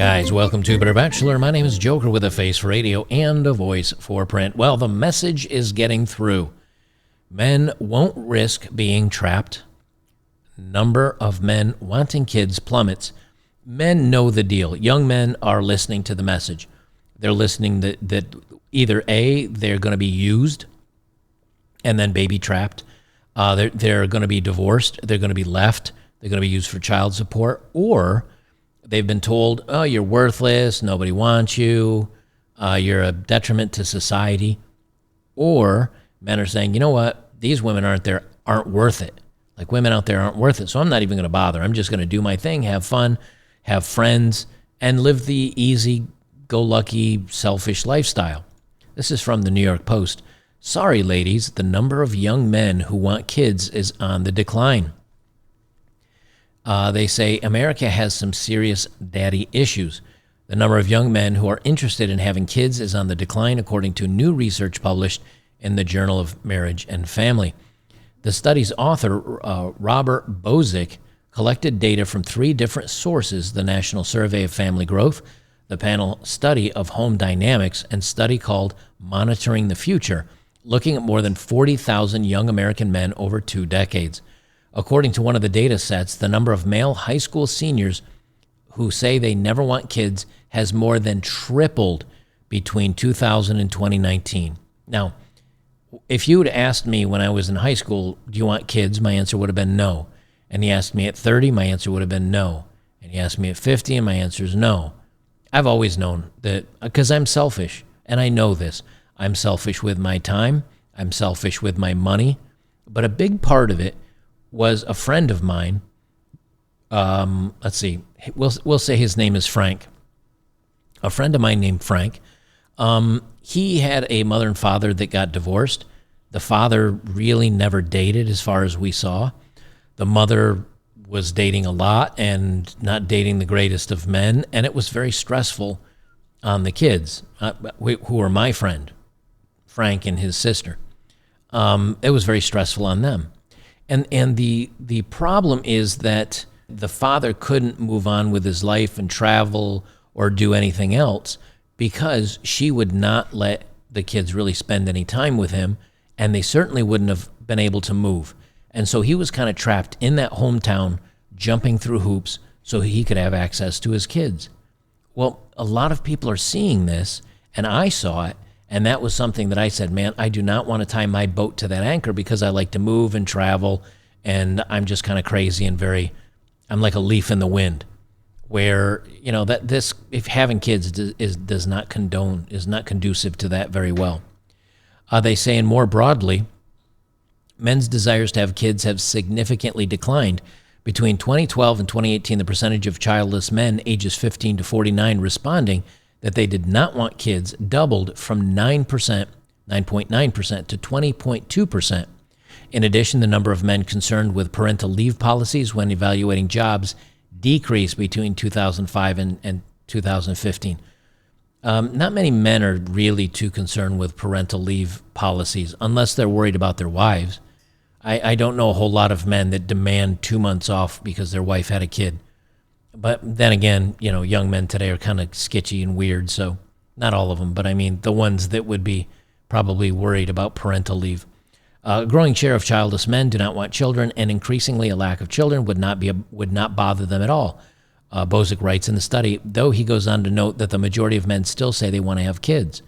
Guys, welcome to Bachelor. My name is Joker with a face for radio and a voice for print. Well, the message is getting through. Men won't risk being trapped. Number of men wanting kids plummets. Men know the deal. Young men are listening to the message. They're listening that either A, they're going to be used and then baby trapped. They're going to be divorced. They're going to be left. They're going to be used for child support, or they've been told, oh, you're worthless, nobody wants you, you're a detriment to society. Or men are saying, you know what, these women aren't worth it. Like, women out there aren't worth it, so I'm not even going to bother. I'm just going to do my thing, have fun, have friends, and live the easy-go-lucky, selfish lifestyle. This is from the New York Post. Sorry, ladies, the number of young men who want kids is on the decline. They say America has some serious daddy issues. The number of young men who are interested in having kids is on the decline, according to new research published in the Journal of Marriage and Family. The study's author, Robert Bozick, collected data from 3 different sources: the National Survey of Family Growth, the Panel Study of Home Dynamics, and study called Monitoring the Future, looking at more than 40,000 young American men over 2 decades. According to one of the data sets, the number of male high school seniors who say they never want kids has more than tripled between 2000 and 2019. Now, if you had asked me when I was in high school, do you want kids? My answer would have been no. And you asked me at 30, my answer would have been no. And you asked me at 50, and my answer is no. I've always known that, because I'm selfish, and I know this. I'm selfish with my time. I'm selfish with my money. But a big part of it was a friend of mine. Let's see. We'll say his name is Frank. A friend of mine named Frank. He had a mother and father that got divorced. The father really never dated, as far as we saw. The mother was dating a lot and not dating the greatest of men, and it was very stressful on the kids, who were my friend, Frank and his sister. It was very stressful on them. And the problem is that the father couldn't move on with his life and travel or do anything else because she would not let the kids really spend any time with him, and they certainly wouldn't have been able to move. And so he was kind of trapped in that hometown, jumping through hoops so he could have access to his kids. Well, a lot of people are seeing this, and I saw it. And that was something that I said, man, I do not want to tie my boat to that anchor because I like to move and travel, and I'm just kind of crazy and I'm like a leaf in the wind, where, you know, that this, if having kids is not conducive to that very well. They say, and more broadly, men's desires to have kids have significantly declined. Between 2012 and 2018, the percentage of childless men ages 15 to 49 responding that they did not want kids doubled from 9.9% to 20.2%. In addition, the number of men concerned with parental leave policies when evaluating jobs decreased between 2005 and 2015. Not many men are really too concerned with parental leave policies unless they're worried about their wives. I don't know a whole lot of men that demand 2 months off because their wife had a kid. But then again, you know, young men today are kind of sketchy and weird, so not all of them, but I mean the ones that would be probably worried about parental leave. A growing share of childless men do not want children, and increasingly a lack of children would not bother them at all. Bozick writes in the study, though he goes on to note that the majority of men still say they want to have kids.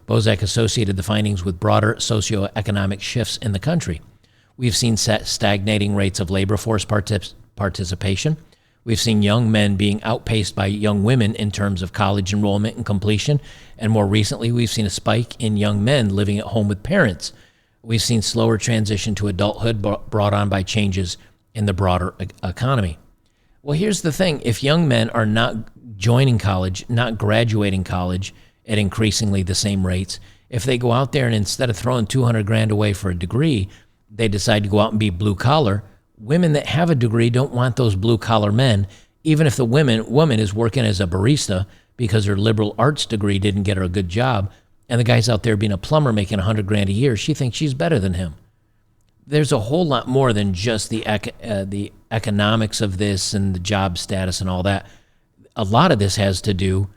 Bozick associated the findings with broader socioeconomic shifts in the country. We've seen stagnating rates of labor force participation. We've seen young men being outpaced by young women in terms of college enrollment and completion. And more recently, we've seen a spike in young men living at home with parents. We've seen slower transition to adulthood brought on by changes in the broader economy. Well, here's the thing. If young men are not joining college, not graduating college at increasingly the same rates, if they go out there and instead of throwing $200,000 away for a degree, they decide to go out and be blue collar, women that have a degree don't want those blue-collar men, even if the woman is working as a barista because her liberal arts degree didn't get her a good job, and the guy's out there being a plumber making $100,000 a year. She thinks she's better than him. There's a whole lot more than just the economics of this and the job status and all that. a lot of this has to do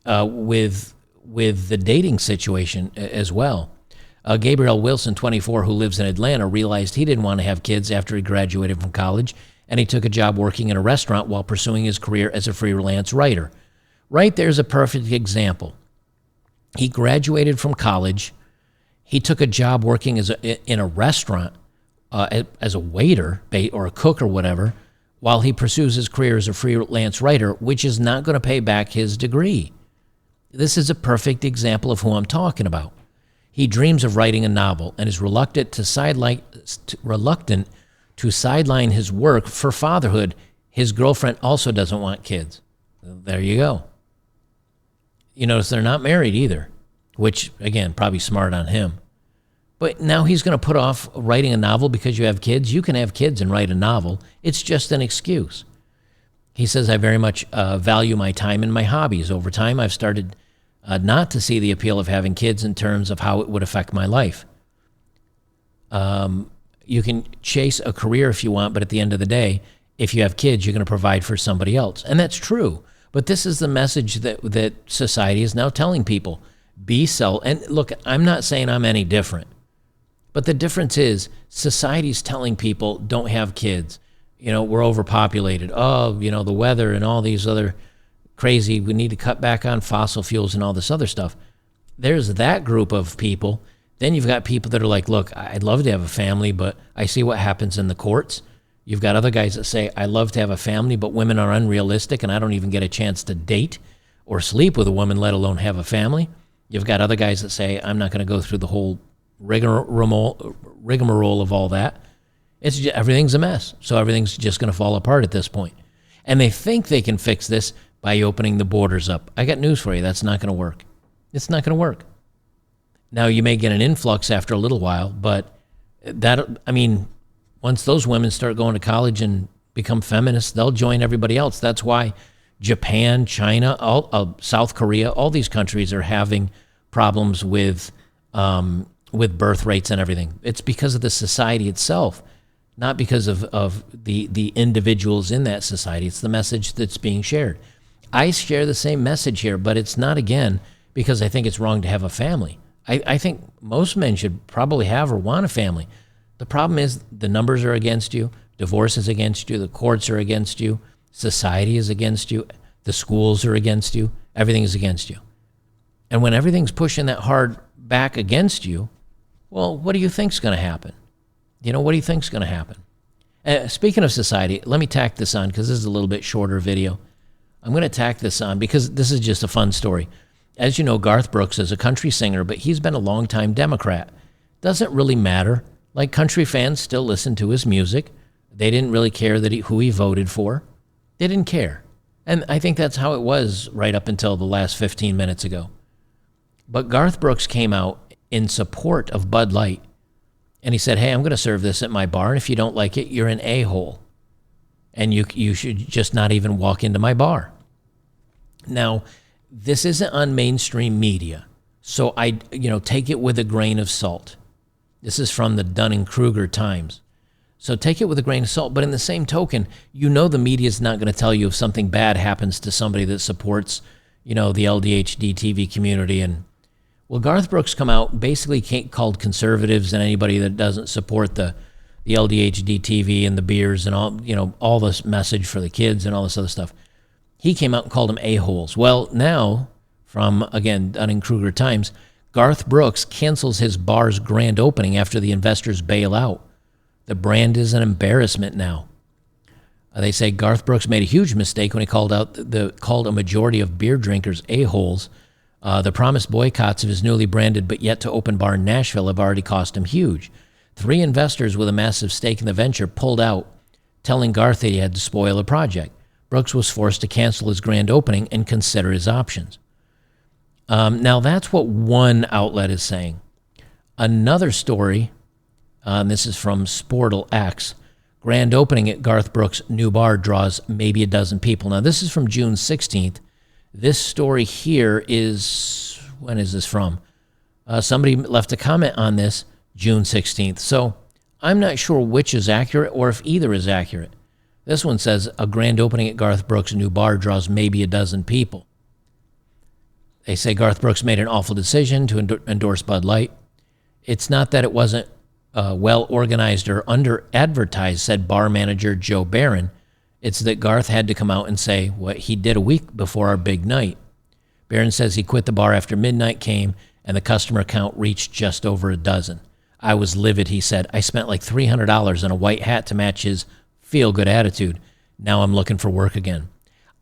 with the dating situation as well. Gabriel Wilson, 24, who lives in Atlanta, realized he didn't want to have kids after he graduated from college, and he took a job working in a restaurant while pursuing his career as a freelance writer. Right there's a perfect example. He graduated from college. He took a job working in a restaurant as a waiter or a cook or whatever, while he pursues his career as a freelance writer, which is not going to pay back his degree. This is a perfect example of who I'm talking about. He dreams of writing a novel and is reluctant to sideline his work for fatherhood. His girlfriend also doesn't want kids. There you go. You notice they're not married either, which, again, probably smart on him. But now he's going to put off writing a novel because you have kids. You can have kids and write a novel. It's just an excuse. He says, I very much value my time and my hobbies. Over time, I've started not to see the appeal of having kids in terms of how it would affect my life. You can chase a career if you want, but at the end of the day, if you have kids, you're going to provide for somebody else. And that's true. But this is the message that society is now telling people. And look, I'm not saying I'm any different. But the difference is society's telling people don't have kids. We're overpopulated. Oh, the weather and all these other crazy, we need to cut back on fossil fuels and all this other stuff. There's that group of people. Then you've got people that are like, look, I'd love to have a family, but I see what happens in the courts. You've got other guys that say, I love to have a family, but women are unrealistic and I don't even get a chance to date or sleep with a woman, let alone have a family. You've got other guys that say, I'm not going to go through the whole rigmarole of all that. Everything's a mess. So everything's just going to fall apart at this point. And they think they can fix this by opening the borders up. I got news for you. That's not going to work. It's not going to work. Now, you may get an influx after a little while, but once those women start going to college and become feminists, they'll join everybody else. That's why Japan, China, South Korea, all these countries are having problems with birth rates and everything. It's because of the society itself, not because of the individuals in that society. It's the message that's being shared. I share the same message here, but it's not, again, because I think it's wrong to have a family. I think most men should probably have or want a family. The problem is the numbers are against you, divorce is against you, the courts are against you, society is against you, the schools are against you, everything is against you. And when everything's pushing that hard back against you, well, what do you think's going to happen? What do you think's going to happen? Speaking of society, let me tack this on because this is a little bit shorter video. I'm going to tack this on because this is just a fun story. As you know, Garth Brooks is a country singer, but he's been a longtime Democrat. Doesn't really matter. Like, country fans still listen to his music. They didn't really care who he voted for. They didn't care. And I think that's how it was right up until the last 15 minutes ago. But Garth Brooks came out in support of Bud Light. And he said, hey, I'm going to serve this at my bar, and if you don't like it, you're an a-hole. And you should just not even walk into my bar. Now, this isn't on mainstream media, so I take it with a grain of salt. This is from the Dunning-Kruger Times. So take it with a grain of salt, but in the same token, the media is not going to tell you if something bad happens to somebody that supports, the LDHD TV community. And well, Garth Brooks come out, basically called conservatives and anybody that doesn't support the LDHD TV and the beers and all this message for the kids and all this other stuff. He came out and called them a-holes. Well, now, from, again, Dunning-Kruger Times, Garth Brooks cancels his bar's grand opening after the investors bail out. The brand is an embarrassment now. They say Garth Brooks made a huge mistake when he called a majority of beer drinkers a-holes. The promised boycotts of his newly branded but yet to open bar in Nashville have already cost him huge. 3 investors with a massive stake in the venture pulled out, telling Garth that he had to spoil the project. Brooks was forced to cancel his grand opening and consider his options. Now, that's what one outlet is saying. Another story, this is from Sportle X, grand opening at Garth Brooks' new bar draws maybe a dozen people. Now, this is from June 16th. This story here is, when is this from? Somebody left a comment on this June 16th. So I'm not sure which is accurate or if either is accurate. This one says, a grand opening at Garth Brooks' new bar draws maybe a dozen people. They say Garth Brooks made an awful decision to endorse Bud Light. It's not that it wasn't well organized or under advertised, said bar manager Joe Barron. It's that Garth had to come out and say what he did a week before our big night. Barron says he quit the bar after midnight came and the customer count reached just over a dozen. I was livid, he said. I spent like $300 on a white hat to match his feel-good attitude. Now I'm looking for work again.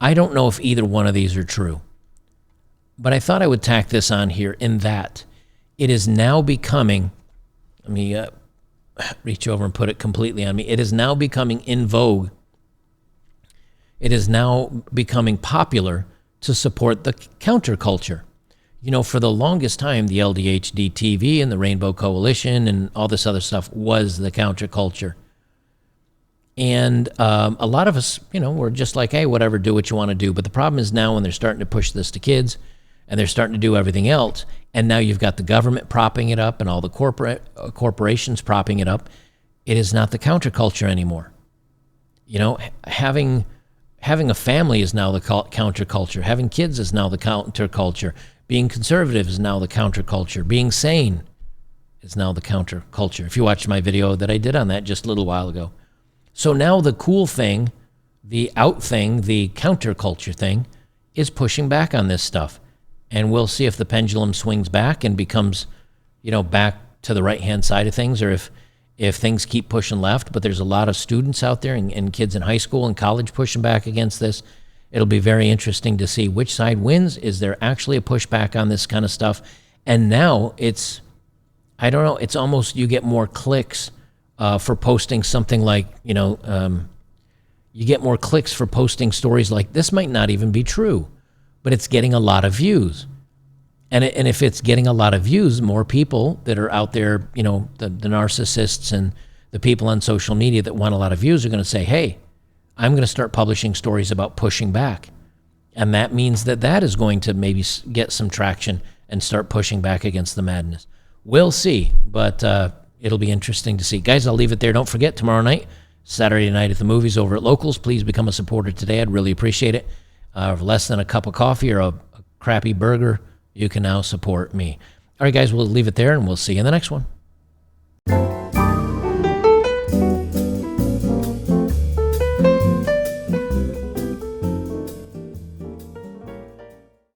I don't know if either one of these are true, but I thought I would tack this on here in that it is now becoming, let me reach over and put it completely on me. It is now becoming in vogue. It is now becoming popular to support the counterculture. You know, for the longest time, the LDHD TV and the Rainbow Coalition and all this other stuff was the counterculture. And a lot of us, you know, we're just like, hey, whatever, do what you want to do. But the problem is now when they're starting to push this to kids and they're starting to do everything else, and now you've got the government propping it up and all the corporations propping it up, it is not the counterculture anymore. You know, having a family is now the counterculture. Having kids is now the counterculture. Being conservative is now the counterculture. Being sane is now the counterculture. If you watched my video that I did on that just a little while ago. So now the cool thing, the out thing, the counterculture thing is pushing back on this stuff. And we'll see if the pendulum swings back and becomes, you know, back to the right-hand side of things, or if things keep pushing left. But there's a lot of students out there and kids in high school and college pushing back against this. It'll be very interesting to see which side wins. Is there actually a pushback on this kind of stuff? And now it's, I don't know, it's almost you get more clicks for posting something like, you know, you get more clicks for posting stories like this might not even be true, but it's getting a lot of views. And if it's getting a lot of views, more people that are out there, you know, the narcissists and the people on social media that want a lot of views are going to say, hey, I'm going to start publishing stories about pushing back. And that means that is going to maybe get some traction and start pushing back against the madness. We'll see, but it'll be interesting to see. Guys, I'll leave it there. Don't forget, tomorrow night, Saturday night at the movies over at Locals. Please become a supporter today. I'd really appreciate it. For less than a cup of coffee or a crappy burger, you can now support me. All right, guys, we'll leave it there, and we'll see you in the next one.